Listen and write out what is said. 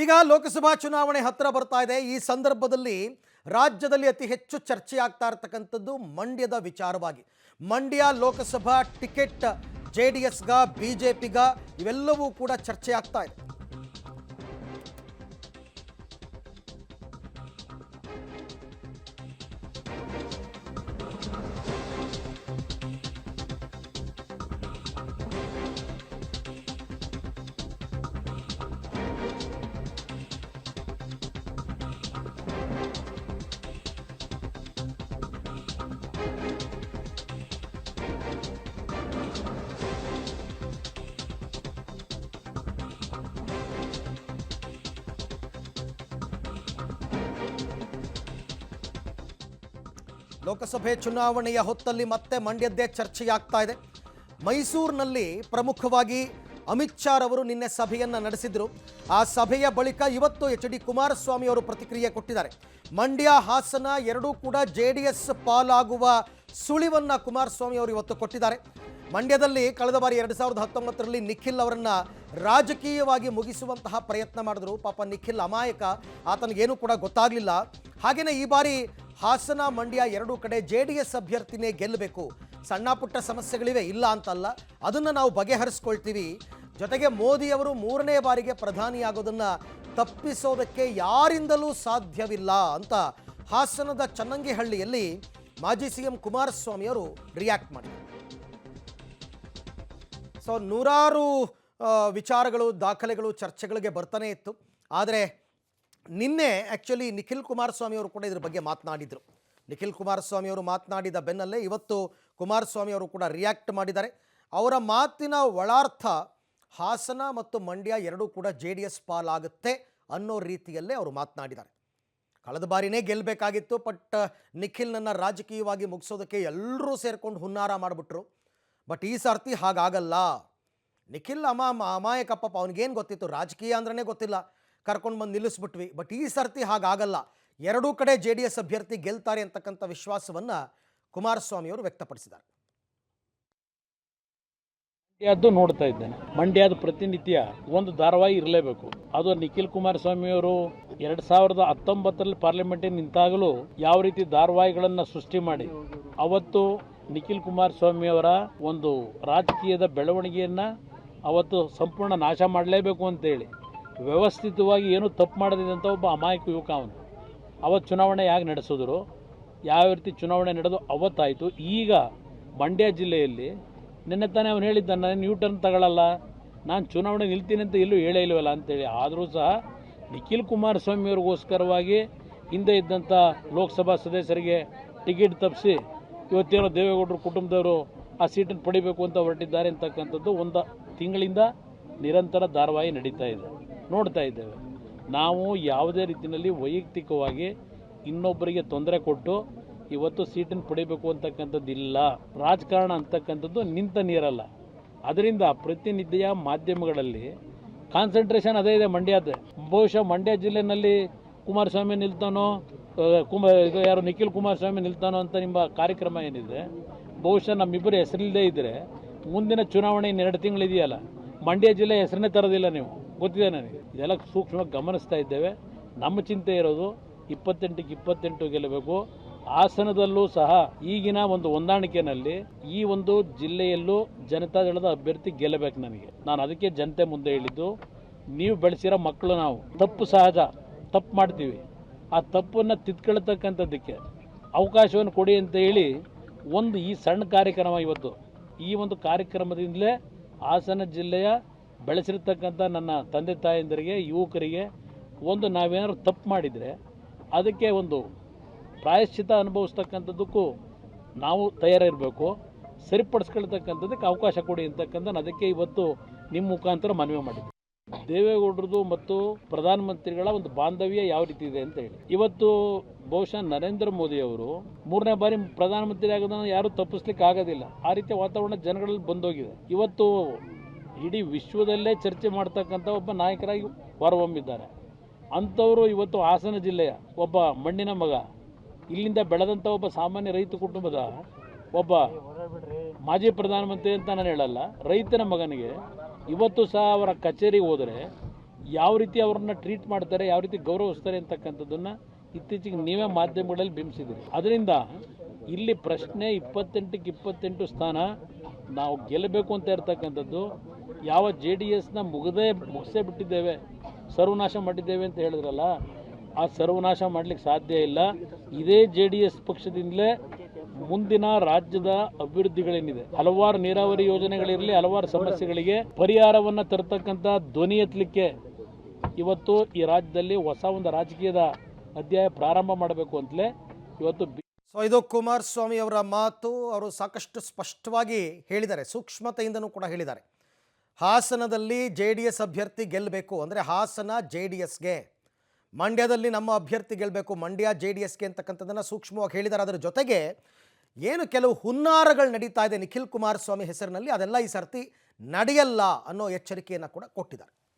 ಈಗ ಲೋಕಸಭಾ ಚುನಾವಣೆ ಹತ್ತಿರ ಬರ್ತಾ ಇದೆ. ಈ ಸಂದರ್ಭದಲ್ಲಿ ರಾಜ್ಯದಲ್ಲಿ ಅತಿ ಹೆಚ್ಚು ಚರ್ಚೆ ಆಗ್ತಾ ಇರತಕ್ಕಂಥದ್ದು ಮಂಡ್ಯದ ವಿಚಾರವಾಗಿ. ಮಂಡ್ಯ ಲೋಕಸಭಾ ಟಿಕೆಟ್ JDSಗ BJPಗ ಇವೆಲ್ಲವೂ ಕೂಡ ಚರ್ಚೆ ಆಗ್ತಾ ಇದೆ. ಲೋಕಸಭೆ ಚುನಾವಣೆಯ ಹೊತ್ತಲ್ಲಿ ಮತ್ತೆ ಮಂಡ್ಯದ್ದೇ ಚರ್ಚೆಯಾಗ್ತಾ ಇದೆ. ಮೈಸೂರಿನಲ್ಲಿ ಪ್ರಮುಖವಾಗಿ ಅಮಿತ್ ಶಾ ಅವರು ನಿನ್ನೆ ಸಭೆಯನ್ನು ನಡೆಸಿದರು. ಆ ಸಭೆಯ ಬಳಿಕ ಇವತ್ತು HD ಕುಮಾರಸ್ವಾಮಿ ಅವರು ಪ್ರತಿಕ್ರಿಯೆ ಕೊಟ್ಟಿದ್ದಾರೆ. ಮಂಡ್ಯ ಹಾಸನ ಎರಡೂ ಕೂಡ JDS ಪಾಲಾಗುವ ಸುಳಿವನ್ನು ಕುಮಾರಸ್ವಾಮಿ ಅವರು ಇವತ್ತು ಕೊಟ್ಟಿದ್ದಾರೆ. ಮಂಡ್ಯದಲ್ಲಿ ಕಳೆದ ಬಾರಿ 2019ರಲ್ಲಿ ನಿಖಿಲ್ ಅವರನ್ನು ರಾಜಕೀಯವಾಗಿ ಮುಗಿಸುವಂತಹ ಪ್ರಯತ್ನ ಮಾಡಿದ್ರು. ಪಾಪ ನಿಖಿಲ್ ಅಮಾಯಕ, ಆತನಿಗೇನೂ ಕೂಡ ಗೊತ್ತಾಗಲಿಲ್ಲ. ಹಾಗೆಯೇ ಈ ಬಾರಿ ಹಾಸನ ಮಂಡ್ಯ ಎರಡೂ ಕಡೆ JDS ಅಭ್ಯರ್ಥಿನೇ ಗೆಲ್ಲಬೇಕು. ಸಣ್ಣ ಪುಟ್ಟ ಸಮಸ್ಯೆಗಳಿವೆ, ಇಲ್ಲ ಅಂತಲ್ಲ, ಅದನ್ನು ನಾವು ಬಗೆಹರಿಸ್ಕೊಳ್ತೀವಿ. ಜೊತೆಗೆ ಮೋದಿಯವರು 3ನೇ ಬಾರಿಗೆ ಪ್ರಧಾನಿಯಾಗೋದನ್ನು ತಪ್ಪಿಸೋದಕ್ಕೆ ಯಾರಿಂದಲೂ ಸಾಧ್ಯವಿಲ್ಲ ಅಂತ ಹಾಸನದ ಚನ್ನಂಗಿಹಳ್ಳಿಯಲ್ಲಿ ಮಾಜಿ CM ಕುಮಾರಸ್ವಾಮಿ ಅವರು ರಿಯಾಕ್ಟ್ ಮಾಡಿದರು. ಸೊ ನೂರಾರು ವಿಚಾರಗಳು, ದಾಖಲೆಗಳು ಚರ್ಚೆಗಳಿಗೆ ಬರ್ತಾನೆ ಇತ್ತು. ಆದರೆ ನಿನ್ನೆ ಆ್ಯಕ್ಚುಲಿ ನಿಖಿಲ್ ಕುಮಾರಸ್ವಾಮಿ ಅವರು ಕೂಡ ಇದ್ರ ಬಗ್ಗೆ ಮಾತನಾಡಿದರು. ನಿಖಿಲ್ ಕುಮಾರಸ್ವಾಮಿ ಅವರು ಮಾತನಾಡಿದ ಬೆನ್ನಲ್ಲೇ ಇವತ್ತು ಕುಮಾರಸ್ವಾಮಿ ಅವರು ಕೂಡ ರಿಯಾಕ್ಟ್ ಮಾಡಿದ್ದಾರೆ. ಅವರ ಮಾತಿನ ಒಳಾರ್ಥ ಹಾಸನ ಮತ್ತು ಮಂಡ್ಯ ಎರಡೂ ಕೂಡ JDS ಪಾಲಾಗುತ್ತೆ ಅನ್ನೋ ರೀತಿಯಲ್ಲೇ ಅವರು ಮಾತನಾಡಿದ್ದಾರೆ. ಕಳೆದ ಬಾರಿನೇ ಗೆಲ್ಲಬೇಕಾಗಿತ್ತು, ಬಟ್ ನಿಖಿಲ್ನನ್ನು ರಾಜಕೀಯವಾಗಿ ಮುಗಿಸೋದಕ್ಕೆ ಎಲ್ಲರೂ ಸೇರ್ಕೊಂಡು ಹುನ್ನಾರ ಮಾಡಿಬಿಟ್ರು. ಬಟ್ ಈ ಸರ್ತಿ ಹಾಗಾಗಲ್ಲ. ನಿಖಿಲ್ ಅಮಾಯಕಪ್ಪ, ಅವನಿಗೇನು ಗೊತ್ತಿತ್ತು, ರಾಜಕೀಯ ಅಂದ್ರೇ ಗೊತ್ತಿಲ್ಲ, ಕರ್ಕೊಂಡು ಬಂದು ನಿಲ್ಲಿಸ್ಬಿಟ್ವಿ. ಬಟ್ ಈ ಸರ್ತಿ ಹಾಗಾಗಲ್ಲ, ಎರಡೂ ಕಡೆ JDS ಅಭ್ಯರ್ಥಿ ಗೆಲ್ತಾರೆ ಅಂತಕ್ಕಂಥ ವಿಶ್ವಾಸವನ್ನು ಕುಮಾರಸ್ವಾಮಿ ಅವರು ವ್ಯಕ್ತಪಡಿಸಿದ್ದಾರೆ. ಮಂಡ್ಯದ್ದು ನೋಡ್ತಾ ಇದ್ದೇನೆ. ಮಂಡ್ಯದ ಪ್ರತಿನಿತ್ಯ ಒಂದು ಧಾರಾವಾಹಿ ಇರಲೇಬೇಕು. ಅದು ನಿಖಿಲ್ ಕುಮಾರಸ್ವಾಮಿ ಅವರು 2019ರಲ್ಲಿ ಪಾರ್ಲಿಮೆಂಟಿಗೆ ನಿಂತಾಗಲೂ ಯಾವ ರೀತಿ ಧಾರಾವಾಹಿಗಳನ್ನು ಸೃಷ್ಟಿ ಮಾಡಿ ಅವತ್ತು ನಿಖಿಲ್ ಕುಮಾರಸ್ವಾಮಿ ಅವರ ಒಂದು ರಾಜಕೀಯದ ಬೆಳವಣಿಗೆಯನ್ನು ಅವತ್ತು ಸಂಪೂರ್ಣ ನಾಶ ಮಾಡಲೇಬೇಕು ಅಂತೇಳಿ ವ್ಯವಸ್ಥಿತವಾಗಿ ಏನು ತಪ್ಪು ಮಾಡದಿದ್ದಂಥ ಒಬ್ಬ ಅಮಾಯಕ ಯುವಕ ಅವನು. ಅವತ್ತು ಚುನಾವಣೆ ಹೇಗೆ ನಡೆಸಿದ್ರು, ಯಾವ ರೀತಿ ಚುನಾವಣೆ ನಡೆದು ಅವತ್ತಾಯಿತು. ಈಗ ಮಂಡ್ಯ ಜಿಲ್ಲೆಯಲ್ಲಿ ನಿನ್ನೆ ತಾನೇ ಅವನು ಹೇಳಿದ್ದ, ನಾನು ನ್ಯೂ ಟರ್ನ್ ತಗೊಳ್ಳಲ್ಲ, ನಾನು ಚುನಾವಣೆ ನಿಲ್ತೀನಿ ಅಂತ ಎಲ್ಲೂ ಹೇಳೇ ಇಲ್ವಲ್ಲ ಅಂತೇಳಿ. ಆದರೂ ಸಹ ನಿಖಿಲ್ ಕುಮಾರಸ್ವಾಮಿ ಅವ್ರಿಗೋಸ್ಕರವಾಗಿ ಹಿಂದೆ ಇದ್ದಂಥ ಲೋಕಸಭಾ ಸದಸ್ಯರಿಗೆ ಟಿಕೆಟ್ ತಪ್ಪಿಸಿ ಇವತ್ತೇನೋ ದೇವೇಗೌಡರು ಕುಟುಂಬದವರು ಆ ಸೀಟನ್ನು ಪಡಿಬೇಕು ಅಂತ ಹೊರಟಿದ್ದಾರೆ ಅಂತಕ್ಕಂಥದ್ದು ಒಂದು ತಿಂಗಳಿಂದ ನಿರಂತರ ಧಾರಾವಾಹಿ ನಡೀತಾ ಇದೆ, ನೋಡ್ತಾ ಇದ್ದೇವೆ. ನಾವು ಯಾವುದೇ ರೀತಿಯಲ್ಲಿ ವೈಯಕ್ತಿಕವಾಗಿ ಇನ್ನೊಬ್ಬರಿಗೆ ತೊಂದರೆ ಕೊಟ್ಟು ಇವತ್ತು ಸೀಟನ್ನು ಪಡಿಬೇಕು ಅಂತಕ್ಕಂಥದ್ದಿಲ್ಲ. ರಾಜಕಾರಣ ಅಂತಕ್ಕಂಥದ್ದು ನಿಂತ ನೀರಲ್ಲ. ಅದರಿಂದ ಪ್ರತಿನಿತ್ಯ ಮಾಧ್ಯಮಗಳಲ್ಲಿ ಕಾನ್ಸಂಟ್ರೇಷನ್ ಅದೇ ಇದೆ ಮಂಡ್ಯದ. ಬಹುಶಃ ಮಂಡ್ಯ ಜಿಲ್ಲೆಯಲ್ಲಿ ಕುಮಾರಸ್ವಾಮಿ ನಿಲ್ತಾನೋ, ಯಾರು ನಿಖಿಲ್ ಕುಮಾರಸ್ವಾಮಿ ನಿಲ್ತಾನೋ ಅಂತ ನಿಮ್ಮ ಕಾರ್ಯಕ್ರಮ ಏನಿದೆ, ಬಹುಶಃ ನಮ್ಮಿಬ್ಬರು ಹೆಸರಿಲ್ಲದೆ ಇದ್ದರೆ ಮುಂದಿನ ಚುನಾವಣೆ 2 ತಿಂಗಳಿದೆಯಲ್ಲ, ಮಂಡ್ಯ ಜಿಲ್ಲೆ ಹೆಸರನ್ನೇ ತರೋದಿಲ್ಲ. ನೀವು ಗೊತ್ತಿದೆ ನನಗೆ. ಇದೆಲ್ಲ ಸೂಕ್ಷ್ಮವಾಗಿ ಗಮನಿಸ್ತಾ ಇದ್ದೇವೆ. ನಮ್ಮ ಚಿಂತೆ ಇರೋದು 28ಕ್ಕೆ 28 ಗೆಲ್ಲಬೇಕು. ಹಾಸನದಲ್ಲೂ ಸಹ ಈಗಿನ ಒಂದು ಹೊಂದಾಣಿಕೆಯಲ್ಲಿ ಈ ಒಂದು ಜಿಲ್ಲೆಯಲ್ಲೂ ಜನತಾದಳದ ಅಭ್ಯರ್ಥಿ ಗೆಲ್ಲಬೇಕು ನನಗೆ. ನಾನು ಅದಕ್ಕೆ ಜನತೆ ಮುಂದೆ ಹೇಳಿದ್ದು, ನೀವು ಬೆಳೆಸಿರೋ ಮಕ್ಕಳು ನಾವು, ತಪ್ಪು ಸಹಜ, ತಪ್ಪು ಮಾಡ್ತೀವಿ, ಆ ತಪ್ಪನ್ನು ತಿದ್ಕೊಳ್ತಕ್ಕಂಥದ್ದಕ್ಕೆ ಅವಕಾಶವನ್ನು ಕೊಡಿ ಅಂತ ಹೇಳಿ ಒಂದು ಈ ಸಣ್ಣ ಕಾರ್ಯಕ್ರಮ ಇವತ್ತು. ಈ ಒಂದು ಕಾರ್ಯಕ್ರಮದಿಂದಲೇ ಹಾಸನ ಜಿಲ್ಲೆಯ ಬೆಳೆಸಿರ್ತಕ್ಕಂಥ ನನ್ನ ತಂದೆ ತಾಯಂದರಿಗೆ, ಯುವಕರಿಗೆ ಒಂದು ನಾವೇನಾದ್ರು ತಪ್ಪು ಮಾಡಿದರೆ ಅದಕ್ಕೆ ಒಂದು ಪ್ರಾಯಶ್ಚಿತ ಅನುಭವಿಸ್ತಕ್ಕಂಥದ್ದಕ್ಕೂ ನಾವು ತಯಾರಿರಬೇಕು. ಸರಿಪಡಿಸ್ಕೊಳ್ತಕ್ಕಂಥದ್ದಕ್ಕೆ ಅವಕಾಶ ಕೊಡಿ ಅಂತಕ್ಕಂಥ ಅದಕ್ಕೆ ಇವತ್ತು ನಿಮ್ಮ ಮುಖಾಂತರ ಮನವಿ ಮಾಡಿದ್ದೆ. ದೇವೇಗೌಡರದು ಮತ್ತು ಪ್ರಧಾನಮಂತ್ರಿಗಳ ಒಂದು ಬಾಂಧವ್ಯ ಯಾವ ರೀತಿ ಇದೆ ಅಂತ ಹೇಳಿ, ಇವತ್ತು ಬಹುಶಃ ನರೇಂದ್ರ ಮೋದಿ ಅವರು 3ನೇ ಬಾರಿ ಪ್ರಧಾನಮಂತ್ರಿ ಆಗೋದನ್ನು ಯಾರೂ ತಪ್ಪಿಸ್ಲಿಕ್ಕೆ ಆಗೋದಿಲ್ಲ. ಆ ರೀತಿಯ ವಾತಾವರಣ ಜನಗಳಲ್ಲಿ ಬಂದೋಗಿದೆ. ಇವತ್ತು ಇಡೀ ವಿಶ್ವದಲ್ಲೇ ಚರ್ಚೆ ಮಾಡ್ತಕ್ಕಂಥ ಒಬ್ಬ ನಾಯಕರಾಗಿ ಹೊರಹೊಮ್ಮಿದ್ದಾರೆ. ಅಂಥವರು ಇವತ್ತು ಹಾಸನ ಜಿಲ್ಲೆಯ ಒಬ್ಬ ಮಣ್ಣಿನ ಮಗ, ಇಲ್ಲಿಂದ ಬೆಳೆದಂಥ ಒಬ್ಬ ಸಾಮಾನ್ಯ ರೈತ ಕುಟುಂಬದ ಒಬ್ಬ ಮಾಜಿ ಪ್ರಧಾನಮಂತ್ರಿ ಅಂತ ನಾನು ಹೇಳಲ್ಲ, ರೈತನ ಮಗನಿಗೆ ಇವತ್ತು ಸಹ ಅವರ ಕಚೇರಿಗೆ ಹೋದರೆ ಯಾವ ರೀತಿ ಅವ್ರನ್ನ ಟ್ರೀಟ್ ಮಾಡ್ತಾರೆ, ಯಾವ ರೀತಿ ಗೌರವಿಸ್ತಾರೆ ಅಂತಕ್ಕಂಥದ್ದನ್ನು ಇತ್ತೀಚೆಗೆ ನೀವೇ ಮಾಧ್ಯಮಗಳಲ್ಲಿ ಬಿಂಬಿಸಿದ್ದೀರಿ. ಅದರಿಂದ ಇಲ್ಲಿ ಪ್ರಶ್ನೆ 28ಕ್ಕೆ 28 ಸ್ಥಾನ ನಾವು ಗೆಲ್ಲಬೇಕು ಅಂತ ಇರ್ತಕ್ಕಂಥದ್ದು. ಯಾವ JDSನ ಮುಗಿಸೇ ಬಿಟ್ಟಿದ್ದೇವೆ, ಸರ್ವನಾಶ ಮಾಡಿದ್ದೇವೆ ಅಂತ ಹೇಳಿದ್ರಲ್ಲ, ಆ ಸರ್ವನಾಶ ಮಾಡಲಿಕ್ಕೆ ಸಾಧ್ಯ ಇಲ್ಲ. ಇದೇ JDS ಪಕ್ಷದಿಂದಲೇ ಮುಂದಿನ ರಾಜ್ಯದ ಅಭಿವೃದ್ಧಿಗಳೇನಿದೆ, ಹಲವಾರು ನೀರಾವರಿ ಯೋಜನೆಗಳಿರಲಿ, ಹಲವಾರು ಸಮಸ್ಯೆಗಳಿಗೆ ಪರಿಹಾರವನ್ನು ತರತಕ್ಕಂಥ ಧ್ವನಿ ಎತ್ತಲಿಕ್ಕೆ ಇವತ್ತು ಈ ರಾಜ್ಯದಲ್ಲಿ ಹೊಸ ಒಂದು ರಾಜಕೀಯದ ಅಧ್ಯಾಯ ಪ್ರಾರಂಭ ಮಾಡಬೇಕು ಅಂತಲೇ ಇವತ್ತು ಸೊ ಇದು ಕುಮಾರಸ್ವಾಮಿ ಅವರ ಮಾತು. ಅವರು ಸಾಕಷ್ಟು ಸ್ಪಷ್ಟವಾಗಿ ಹೇಳಿದ್ದಾರೆ, ಸೂಕ್ಷ್ಮತೆಯಿಂದನೂ ಕೂಡ ಹೇಳಿದ್ದಾರೆ. ಹಾಸನದಲ್ಲಿ JDS ಅಭ್ಯರ್ಥಿ ಗೆಲ್ಲಬೇಕು ಅಂದರೆ ಹಾಸನ JDSಗೆ, ಮಂಡ್ಯದಲ್ಲಿ ನಮ್ಮ ಅಭ್ಯರ್ಥಿ ಗೆಲ್ಲಬೇಕು, ಮಂಡ್ಯ JDSಗೆ ಅಂತಕ್ಕಂಥದ್ದನ್ನು ಸೂಕ್ಷ್ಮವಾಗಿ ಹೇಳಿದ್ದಾರೆ. ಅದರ ಜೊತೆಗೆ ಏನು ಕೆಲವು ಹುನ್ನಾರಗಳು ನಡೀತಾ ಇದೆ ನಿಖಿಲ್ ಕುಮಾರಸ್ವಾಮಿ ಹೆಸರಿನಲ್ಲಿ, ಅದೆಲ್ಲ ಈ ಸರ್ತಿ ನಡೆಯಲ್ಲ ಅನ್ನೋ ಎಚ್ಚರಿಕೆಯನ್ನು ಕೂಡ ಕೊಟ್ಟಿದ್ದಾರೆ.